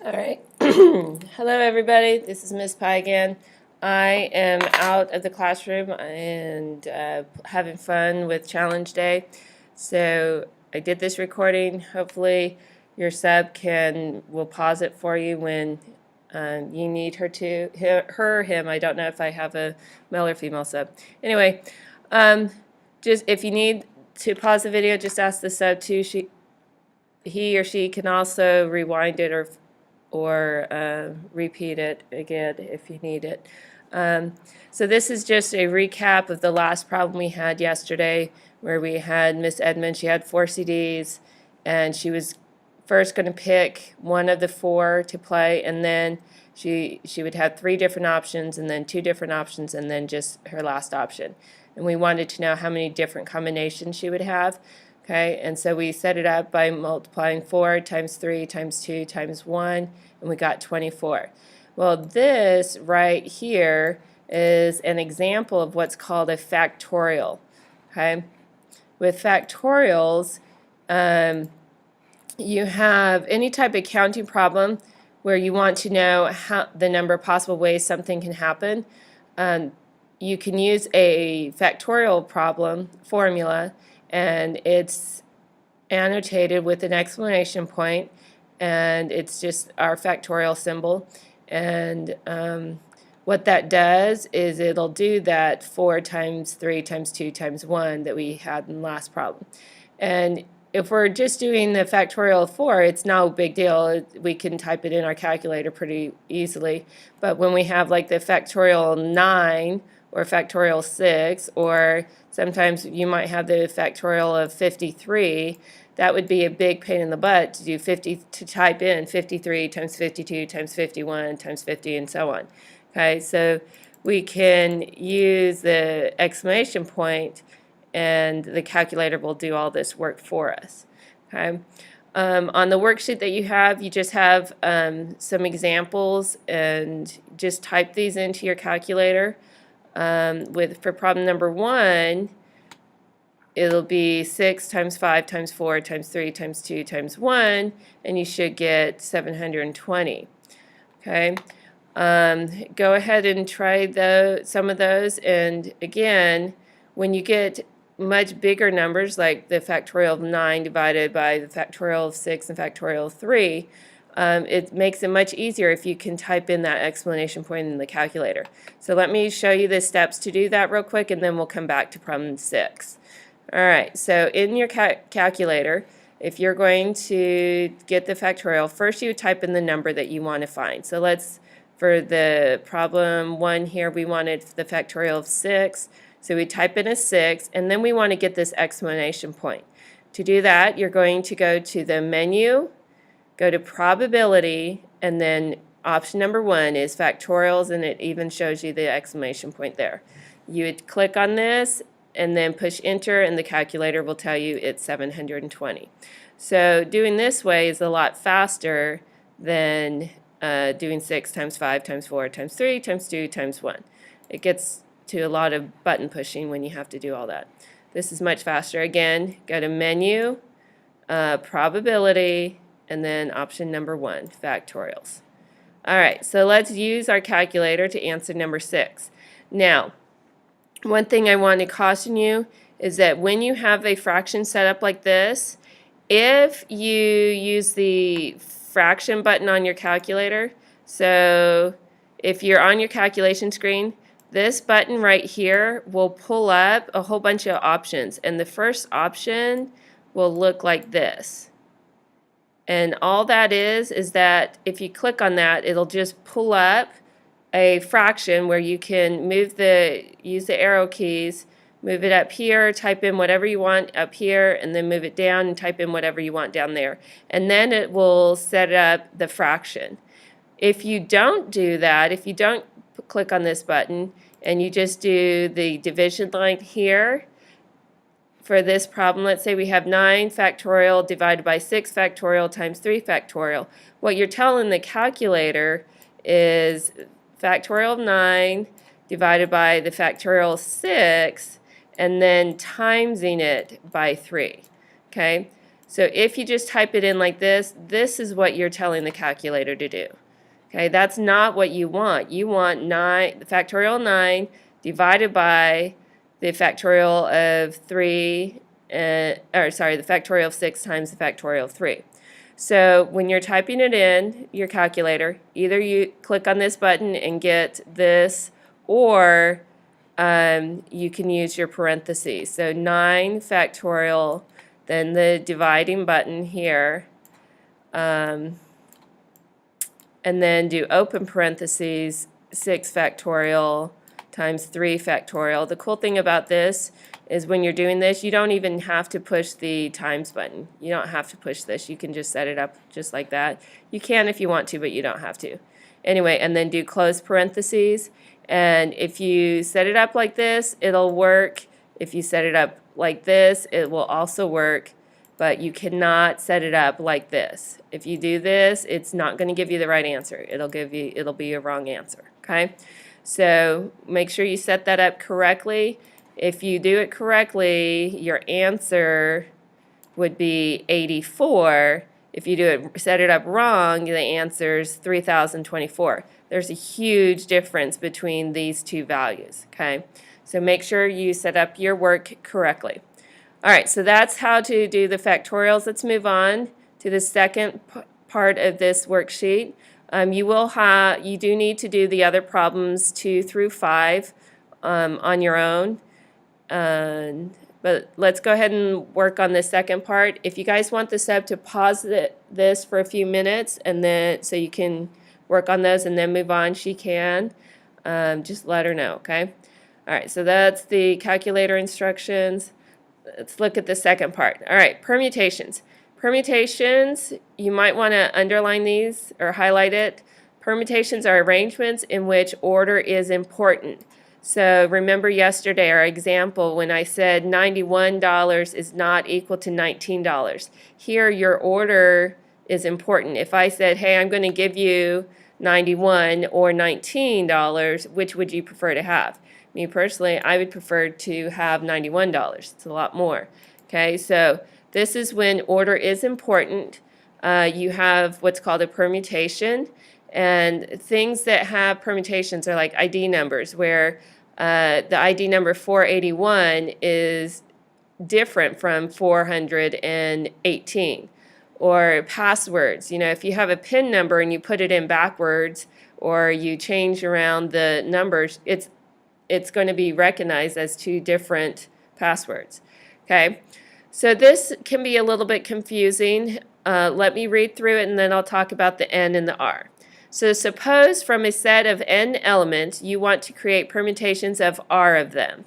All right. Hello, everybody. This is Miss Pie again. I am out of the classroom and having fun with Challenge Day. So I did this recording. Hopefully, your sub will pause it for you when you need her to. Her, him. I don't know if I have a male or female sub. Anyway, just if you need to pause the video, just ask the sub to. He or she can also rewind it or repeat it again if you need it. So this is just a recap of the last problem we had yesterday, where we had Miss Edmond. She had 4 CDs, and she was first going to pick one of the 4 to play, and then she would have 3 different options, and then 2 different options, and then just her last option. And we wanted to know how many different combinations she would have. Okay, and so we set it up by multiplying 4 times 3 times 2 times 1, and we got 24. Well, this right here is an example of what's called a factorial. Okay, with factorials, you have any type of counting problem where you want to know the number of possible ways something can happen. You can use a factorial problem formula, and it's annotated with an exclamation point, and it's just our factorial symbol. And what that does is it'll do that 4 times 3 times 2 times 1 that we had in the last problem. And if we're just doing the factorial of 4, it's no big deal. We can type it in our calculator pretty easily. But when we have like the factorial 9 or factorial 6, or sometimes you might have the factorial of 53, that would be a big pain in the butt to type in 53 times 52 times 51 times 50 and so on. Okay, so we can use the exclamation point, and the calculator will do all this work for us. Okay. On the worksheet that you just have some examples, and just type these into your calculator. For problem number 1, it'll be 6 times 5 times 4 times 3 times 2 times 1, and you should get 720. Okay, go ahead and try some of those, and again, when you get much bigger numbers like the factorial of 9 divided by the factorial of 6 and factorial of 3, it makes it much easier if you can type in that explanation point in the calculator. So let me show you the steps to do that real quick, and then we'll come back to problem 6. All right, so in your calculator, if you're going to get the factorial, first you type in the number that you want to find. So for the problem 1 here, we wanted the factorial of 6. So we type in a 6, and then we want to get this exclamation point. To do that, you're going to go to the menu, go to probability, and then option number 1 is factorials, and it even shows you the exclamation point there. You would click on this and then push enter, and the calculator will tell you it's 720. So doing this way is a lot faster than doing 6 times 5 times 4 times 3 times 2 times 1. It gets to a lot of button pushing when you have to do all that. This is much faster. Again, go to menu, probability, and then option number 1, factorials. All right, so let's use our calculator to answer number 6. Now, one thing I want to caution you is that when you have a fraction set up like this, if you use the fraction button on your calculator, so if you're on your calculation screen, this button right here will pull up a whole bunch of options, and the first option will look like this. And all that is that if you click on that, it'll just pull up a fraction where you can use the arrow keys, move it up here, type in whatever you want up here, and then move it down and type in whatever you want down there. And then it will set up the fraction. If you don't do that, if you don't click on this button and you just do the division line here, for this problem, let's say we have 9 factorial divided by 6 factorial times 3 factorial. What you're telling the calculator is factorial of 9 divided by the factorial of 6, and then timesing it by 3. Okay? So if you just type it in like this, this is what you're telling the calculator to do. Okay, that's not what you want. You want 9, the factorial 9 divided by the factorial of 3, the factorial of 6 times the factorial of 3. So when you're typing it in your calculator, either you click on this button and get this, or you can use your parentheses. So 9 factorial, then the dividing button here, and then do open parentheses 6 factorial times 3 factorial. The cool thing about this is when you're doing this, you don't even have to push the times button. You don't have to push this. You can just set it up just like that. You can if you want to, but you don't have to. Anyway, and then do close parentheses. And if you set it up like this, it'll work. If you set it up like this, it will also work. But you cannot set it up like this. If you do this, it's not going to give you the right answer. It'll be a wrong answer. Okay? So make sure you set that up correctly. If you do it correctly, your answer would be 84. If you set it up wrong, the answer is 3024. There's a huge difference between these two values. Okay? So make sure you set up your work correctly. All right, so that's how to do the factorials. Let's move on to the second part of this worksheet. You do need to do the other problems 2 through 5 on your own. But let's go ahead and work on the second part. If you guys want the sub to pause this for a few minutes, and then so you can work on those and then move on, she can. Just let her know, okay? All right, so that's the calculator instructions. Let's look at the second part. All right, permutations. Permutations, you might want to underline these or highlight it. Permutations are arrangements in which order is important. So remember yesterday our example when I said $91 is not equal to $19. Here your order is important. If I said, hey, I'm going to give you $91 or $19, which would you prefer to have? Me personally, I would prefer to have $91. It's a lot more. Okay, so this is when order is important. You have what's called a permutation, and things that have permutations are like ID numbers, where the ID number 481 is different from 418. Or passwords. You know, if you have a PIN number and you put it in backwards, or you change around the numbers, it's going to be recognized as 2 different passwords. Okay, so this can be a little bit confusing. Let me read through it and then I'll talk about the N and the R. So suppose from a set of N elements you want to create permutations of R of them.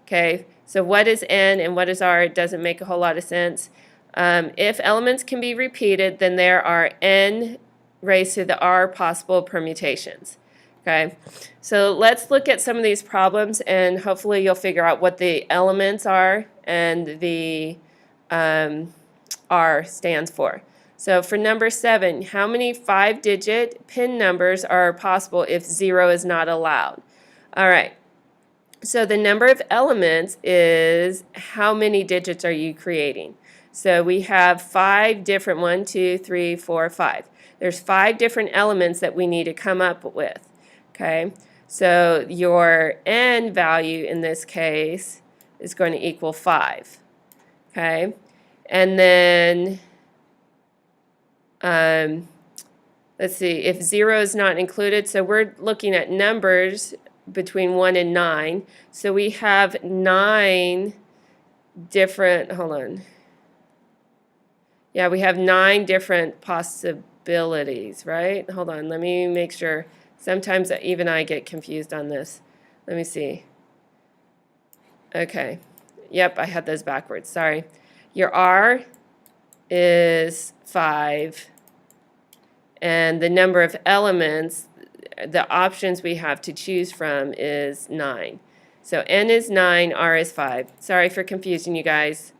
Okay, so what is N and what is R? It doesn't make a whole lot of sense. If elements can be repeated, then there are N raised to the R possible permutations. Okay, so let's look at some of these problems and hopefully you'll figure out what the elements are and the R stands for. So for number 7, how many 5-digit PIN numbers are possible if 0 is not allowed? All right, so the number of elements is how many digits are you creating? So we have 5 different, 1, 2, 3, 4, 5. There's 5 different elements that we need to come up with. Okay, so your N value in this case is going to equal 5. Okay, and then let's see, if 0 is not included, so we're looking at numbers between 1 and 9. So we have 9 different, hold on. Yeah, we have 9 different possibilities, right? Hold on, let me make sure. Sometimes even I get confused on this. Let me see. Okay. Yep, I had those backwards. Sorry. Your R is 5. And the number of elements, the options we have to choose from is 9. So N is 9, R is 5. Sorry for confusing you guys.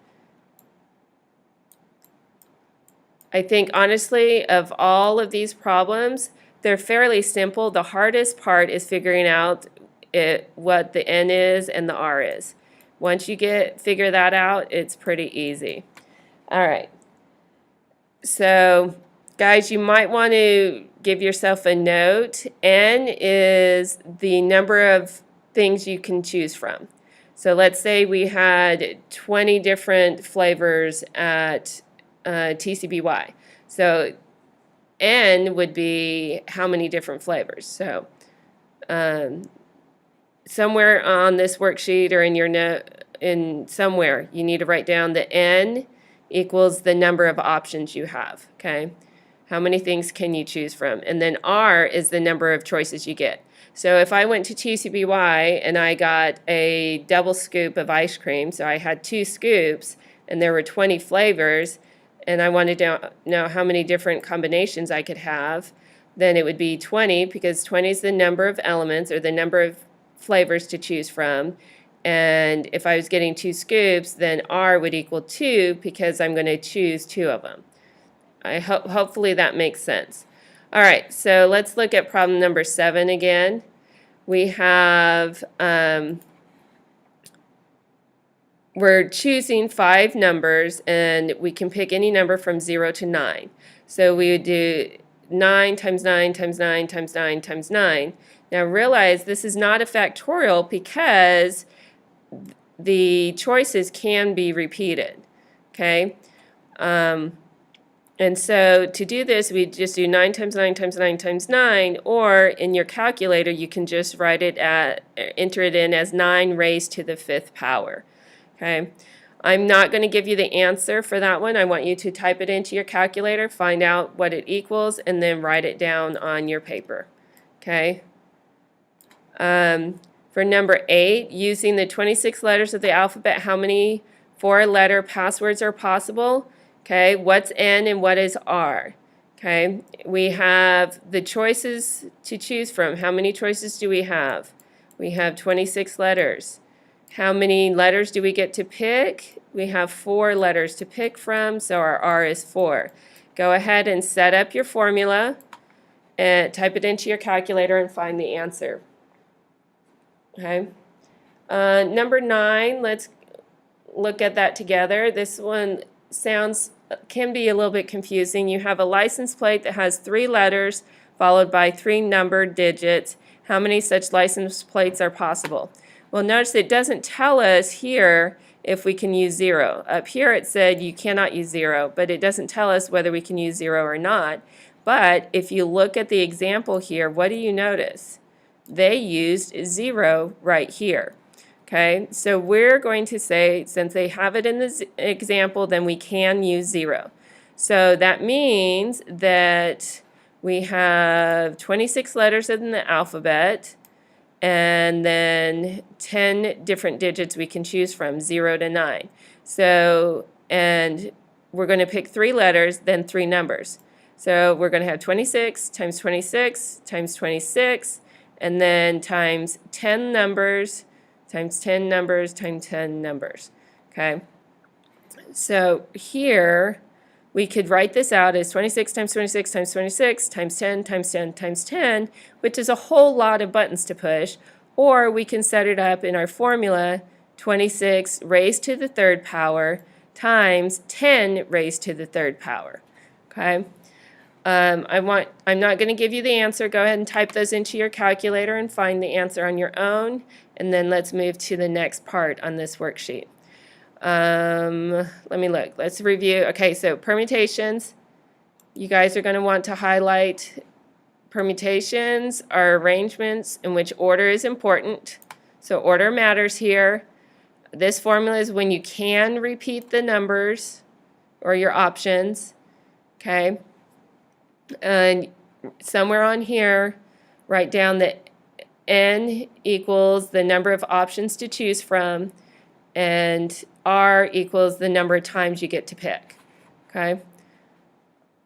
I think honestly of all of these problems, they're fairly simple. The hardest part is figuring out what the N is and the R is. Once you figure that out, it's pretty easy. All right. So, guys, you might want to give yourself a note. N is the number of things you can choose from. So let's say we had 20 different flavors at TCBY. So N would be how many different flavors. So somewhere on this worksheet or in your note, somewhere, you need to write down that N equals the number of options you have, okay? How many things can you choose from? And then R is the number of choices you get. So if I went to TCBY and I got a double scoop of ice cream, so I had 2 scoops and there were 20 flavors, and I wanted to know how many different combinations I could have, then it would be 20, because 20 is the number of elements or the number of flavors to choose from. And if I was getting 2 scoops, then R would equal 2 because I'm going to choose 2 of them. Hopefully that makes sense. All right, so let's look at problem number 7 again. We have, we're choosing 5 numbers, and we can pick any number from 0 to 9. So we would do 9 times 9 times 9 times 9 times 9. Now realize this is not a factorial because the choices can be repeated, okay? And so to do this, we just do 9 times 9 times 9 times 9, or in your calculator, you can just write it enter it in as 9 raised to the 5th power, okay? I'm not going to give you the answer for that one. I want you to type it into your calculator, find out what it equals, and then write it down on your paper, okay? For number 8, using the 26 letters of the alphabet, how many 4-letter passwords are possible? Okay, what's N and what is R? Okay, we have the choices to choose from. How many choices do we have? We have 26 letters. How many letters do we get to pick? We have 4 letters to pick from, so our R is 4. Go ahead and set up your formula and type it into your calculator and find the answer. Okay. Number 9, let's look at that together. This one can be a little bit confusing. You have a license plate that has 3 letters followed by 3 numbered digits. How many such license plates are possible? Well, notice it doesn't tell us here if we can use 0. Up here it said you cannot use 0, but it doesn't tell us whether we can use 0 or not. But if you look at the example here, what do you notice? They used 0 right here. Okay, so we're going to say, since they have it in the example, then we can use 0. So that means that we have 26 letters in the alphabet, and then 10 different digits we can choose from, 0 to 9. So, and we're going to pick 3 letters, then 3 numbers. So we're going to have 26 times 26 times 26, and then times 10 numbers, times 10 numbers, times 10 numbers, okay? So here, we could write this out as 26 times 26 times 26 times 10 times 10 times 10, which is a whole lot of buttons to push, or we can set it up in our formula, 26 raised to the 3rd power times 10 raised to the 3rd power, okay? I'm not going to give you the answer. Go ahead and type those into your calculator and find the answer on your own. And then let's move to the next part on this worksheet. Let me look. Let's review. Okay, so permutations. You guys are going to want to highlight permutations are arrangements in which order is important. So order matters here. This formula is when you can repeat the numbers or your options. Okay. And somewhere on here, write down that N equals the number of options to choose from, and R equals the number of times you get to pick. Okay?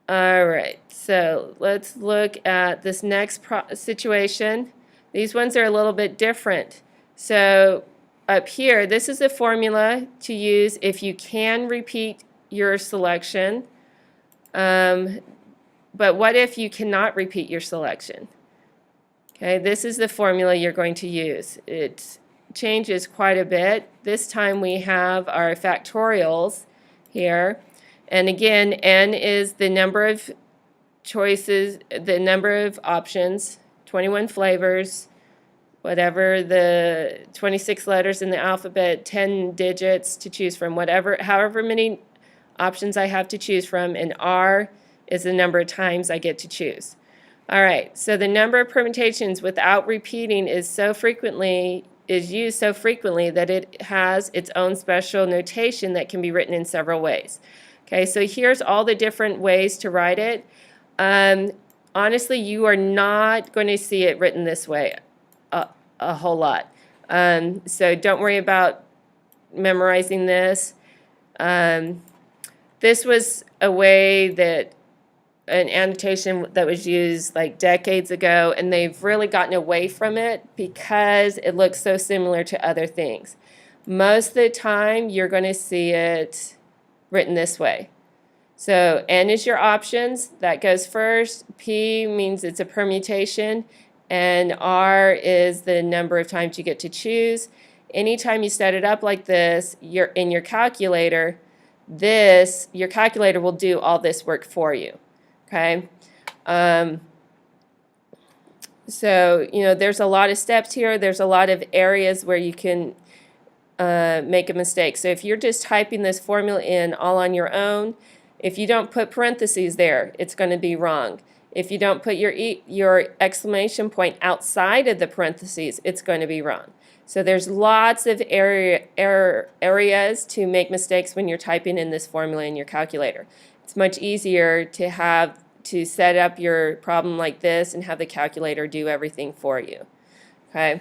All right, so let's look at this next situation. These ones are a little bit different. So up here, this is a formula to use if you can repeat your selection. But what if you cannot repeat your selection? Okay, this is the formula you're going to use. It changes quite a bit. This time we have our factorials here, And again, n is the number of choices, the number of options, 21 flavors, whatever the 26 letters in the alphabet, 10 digits to choose from, however many options I have to choose from, and R is the number of times I get to choose. All right, so the number of permutations without repeating is used so frequently that it has its own special notation that can be written in several ways. Okay, so here's all the different ways to write it. Honestly, you are not going to see it written this way a whole lot. So don't worry about memorizing this. This was a way that an annotation that was used like decades ago, and they've really gotten away from it because it looks so similar to other things. Most of the time, you're going to see it written this way. So N is your options, that goes first. P means it's a permutation, and R is the number of times you get to choose. Anytime you set it up like this, in your calculator, your calculator will do all this work for you. Okay, so there's a lot of steps here. There's a lot of areas where you can make a mistake. So if you're just typing this formula in all on your own, if you don't put parentheses there, it's going to be wrong. If you don't put your exclamation point outside of the parentheses, it's going to be wrong. So there's lots of areas to make mistakes when you're typing in this formula in your calculator. It's much easier to set up your problem like this and have the calculator do everything for you. Okay.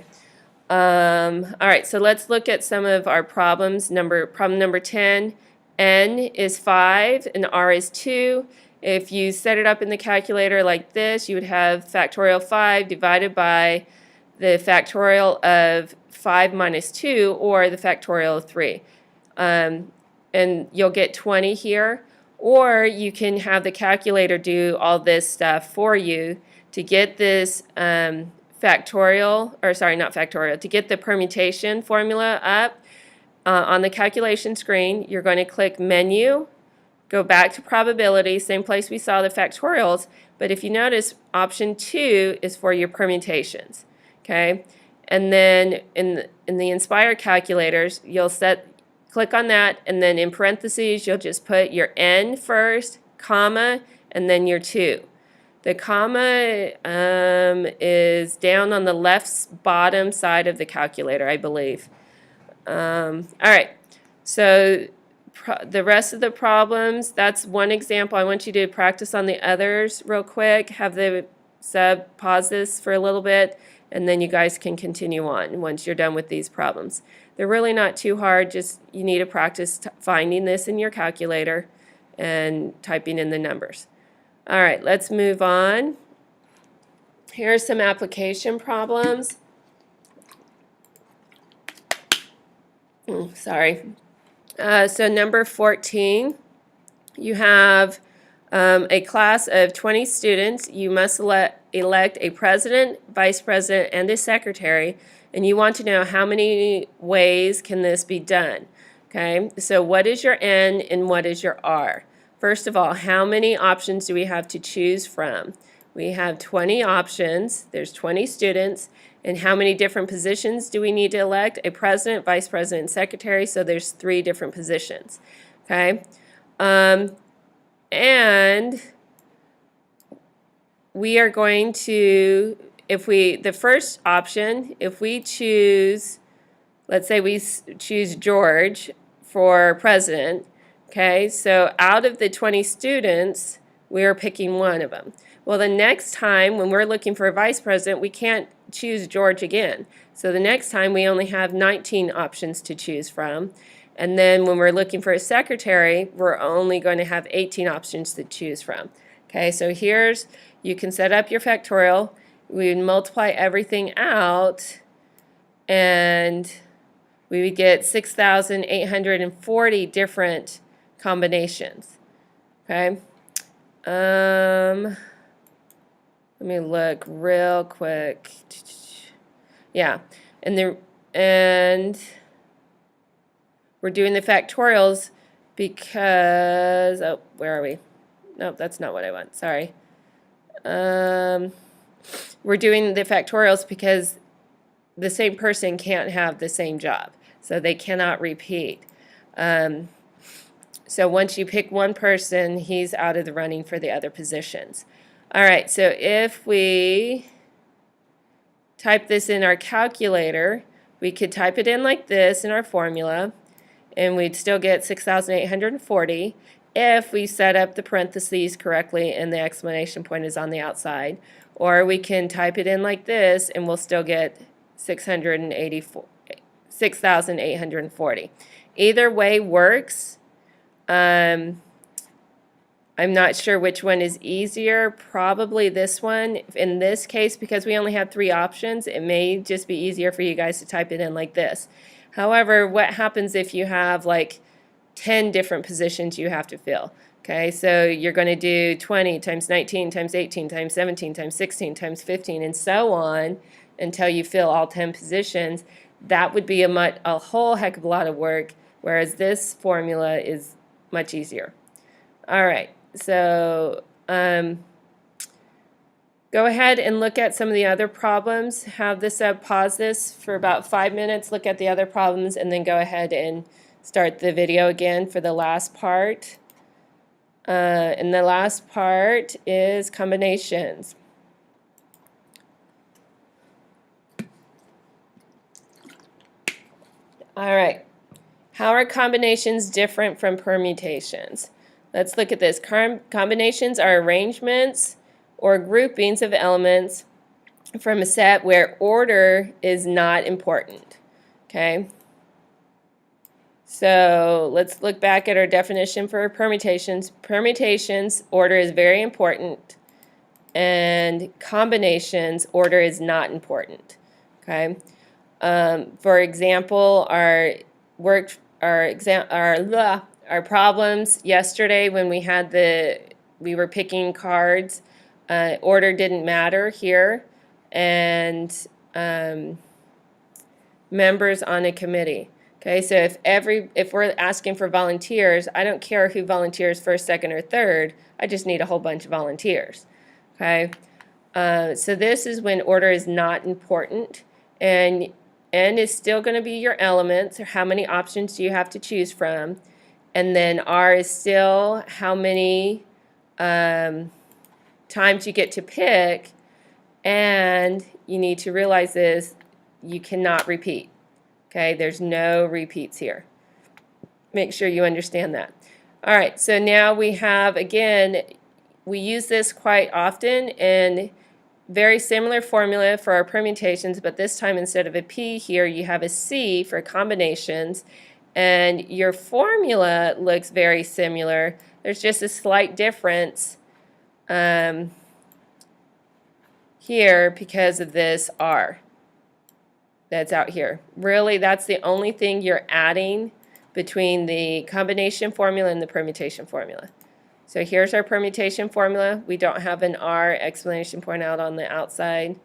All right, so let's look at some of our problems. Problem number 10, N is 5 and R is 2. If you set it up in the calculator like this, you would have factorial 5 divided by the factorial of 5 minus 2, or the factorial of 3. And you'll get 20 here. Or you can have the calculator do all this stuff for you to get this to get the permutation formula up on the calculation screen. You're going to click Menu, go back to Probability, same place we saw the factorials, but if you notice, option 2 is for your permutations. Okay, and then in the Inspire calculators, you'll click on that, and then in parentheses, you'll just put your N first, comma, and then your 2. The comma is down on the left bottom side of the calculator, I believe. All right, so the rest of the problems, that's one example. I want you to practice on the others real quick. Have the sub pause this for a little bit, and then you guys can continue on once you're done with these problems. They're really not too hard, just you need to practice finding this in your calculator and typing in the numbers. All right, let's move on. Here are some application problems. Sorry. So number 14, you have a class of 20 students. You must elect a president, vice president, and a secretary, and you want to know how many ways can this be done. Okay, so what is your N and what is your R? First of all, how many options do we have to choose from? We have 20 options, there's 20 students, and how many different positions do we need to elect? A president, vice president, and secretary, so there's 3 different positions. Okay, and we are going to, the first option, if we choose, let's say we choose George for president, okay, so out of the 20 students, we're picking one of them. Well, the next time when we're looking for a vice president, we can't choose George again. So the next time we only have 19 options to choose from. And then when we're looking for a secretary, we're only going to have 18 options to choose from. Okay, so you can set up your factorial. We would multiply everything out, and we would get 6,840 different combinations. Okay. Let me look real quick. Yeah, and we're doing the factorials. because, oh, where are we? Nope, that's not what I want, sorry. We're doing the factorials because the same person can't have the same job, so they cannot repeat. So once you pick one person, he's out of the running for the other positions. All right, so if we type this in our calculator, we could type it in like this in our formula, and we'd still get 6,840 if we set up the parentheses correctly and the exclamation point is on the outside. Or we can type it in like this, and we'll still get 6,840. Either way works. I'm not sure which one is easier. Probably this one. In this case, because we only have 3 options, it may just be easier for you guys to type it in like this. However, what happens if you have like 10 different positions you have to fill? Okay, so you're going to do 20 times 19 times 18 times 17 times 16 times 15 and so on until you fill all 10 positions. That would be a whole heck of a lot of work, whereas this formula is much easier. All right, so go ahead and look at some of the other problems. Have this up, pause this for about 5 minutes, look at the other problems, and then go ahead and start the video again for the last part. And the last part is combinations. All right, how are combinations different from permutations? Let's look at this. Combinations are arrangements or groupings of elements from a set where order is not important. Okay? So let's look back at our definition for permutations. Permutations, order is very important, and combinations, order is not important. Okay? For example, our problems yesterday when we were picking cards, order didn't matter here, and members on a committee. Okay, so if we're asking for volunteers, I don't care who volunteers first, second, or third. I just need a whole bunch of volunteers. Okay, so this is when order is not important, and N is still going to be your elements, or how many options do you have to choose from, and then R is still how many times you get to pick, and you need to realize this, you cannot repeat. Okay, there's no repeats here. Make sure you understand that. All right, so now we have, again, we use this quite often in very similar formula for our permutations, but this time instead of a P here, you have a C for combinations, and your formula looks very similar. There's just a slight difference here because of this R that's out here. Really, that's the only thing you're adding between the combination formula and the permutation formula. So here's our permutation formula. We don't have an R exclamation point out on the outside,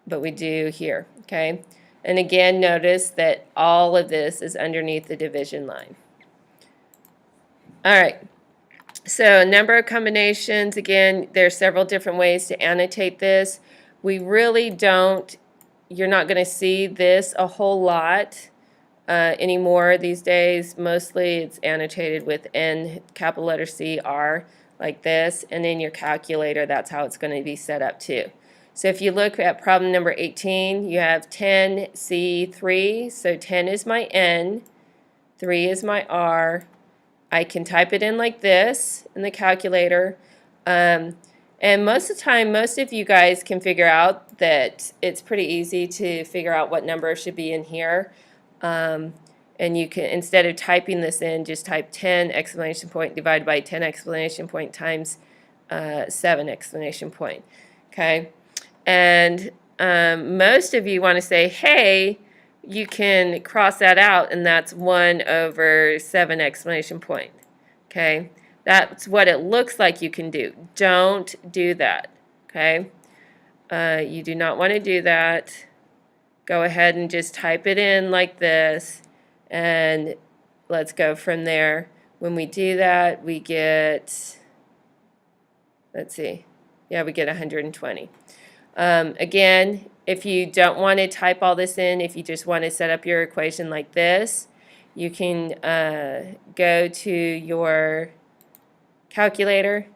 but we do here, okay? And again, notice that all of this is underneath the division line. All right, so number of combinations, again, there's several different ways to annotate this. We really don't, you're not gonna see this a whole lot anymore these days. Mostly it's annotated with N, capital letter C, R, like this, and in your calculator, that's how it's going to be set up too. So if you look at problem number 18, you have 10, C, 3, so 10 is my N, 3 is my R. I can type it in like this in the calculator, and most of the time, most of you guys can figure out that it's pretty easy to figure out what number should be in here. And you can, instead of typing this in, just type 10 exclamation point divided by 10 exclamation point times 7 exclamation point. Okay? And most of you want to say, hey, you can cross that out, and that's 1 over 7 exclamation point. Okay? That's what it looks like you can do. Don't do that. Okay? You do not want to do that. Go ahead and just type it in like this, and let's go from there. When we do that, we get, let's see, yeah, we get 120. Again, if you don't want to type all this in, if you just want to set up your equation like this, you can go to your calculator.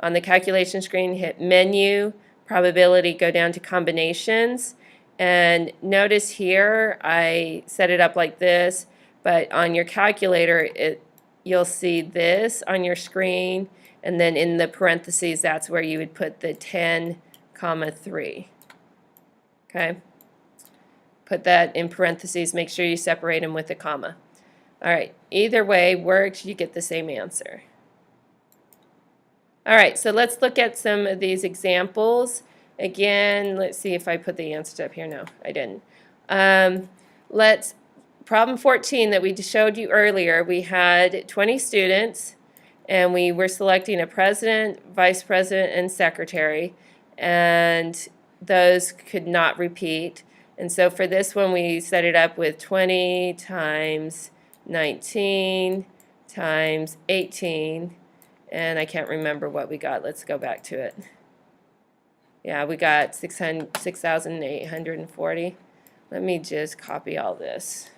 On the calculation screen, hit Menu, Probability, go down to Combinations. And notice here, I set it up like this, but on your calculator, you'll see this on your screen, and then in the parentheses, that's where you would put the 10, 3. Okay? Put that in parentheses, make sure you separate them with a comma. All right, either way works, you get the same answer. All right, so let's look at some of these examples. Again, let's see if I put the answers up here. No, I didn't. Problem 14 that we showed you earlier, we had 20 students, and we were selecting a president, vice president, and secretary, and those could not repeat. And so for this one, we set it up with 20 times 19 times 18, and I can't remember what we got. Let's go back to it. Yeah, we got 6,840. Let me just copy all this.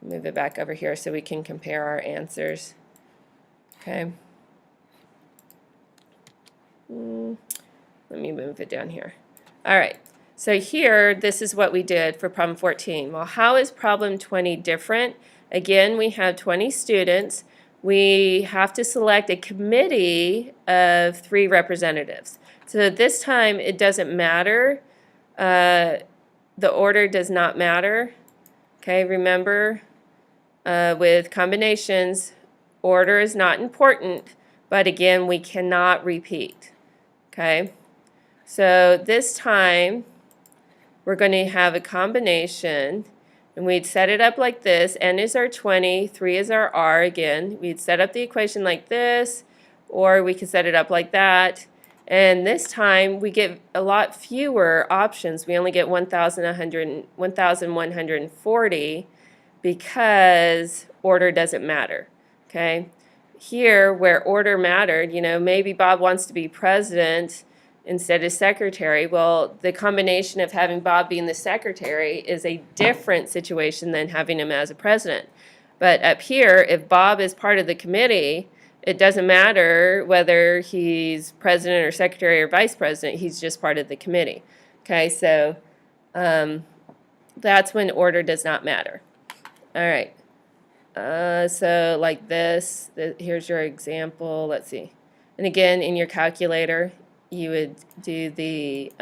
Move it back over here so we can compare our answers. Okay. Let me move it down here. All right. So here, this is what we did for problem 14. Well, how is problem 20 different? Again, we have 20 students. We have to select a committee of 3 representatives. So this time, it doesn't matter. The order does not matter. Okay, remember, with combinations, order is not important, but again, we cannot repeat. Okay, so this time, we're going to have a combination, and we'd set it up like this. N is our 20, 3 is our R again. We'd set up the equation like this, or we could set it up like that. And this time, we get a lot fewer options. We only get 1,140 because order doesn't matter, okay? Here, where order mattered, you know, maybe Bob wants to be president instead of secretary. Well, the combination of having Bob being the secretary is a different situation than having him as a president. But up here, if Bob is part of the committee, it doesn't matter whether he's president or secretary or vice president, he's just part of the committee. Okay, so that's when order does not matter. All right, so like this, here's your example, let's see. And again, in your calculator, you would do the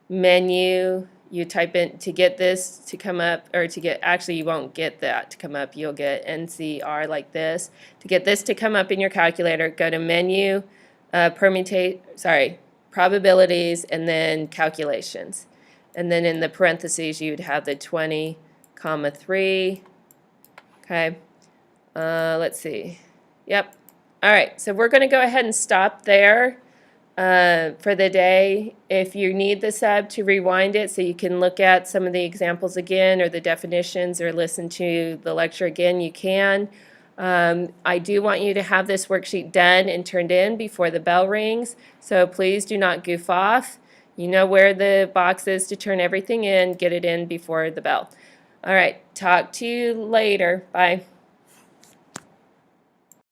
menu, you type in to get this to come up, or to get, actually you won't get that to come up, you'll get NCR like this. To get this to come up in your calculator, go to menu, probabilities, and then calculations. And then in the parentheses, you'd have the 20, 3. Okay, let's see. Yep. All right, so we're going to go ahead and stop there for the day. If you need the sub to rewind it so you can look at some of the examples again, or the definitions, or listen to the lecture again, you can. I do want you to have this worksheet done and turned in before the bell rings, so please do not goof off. You know where the box is to turn everything in. Get it in before the bell. All right, talk to you later. Bye.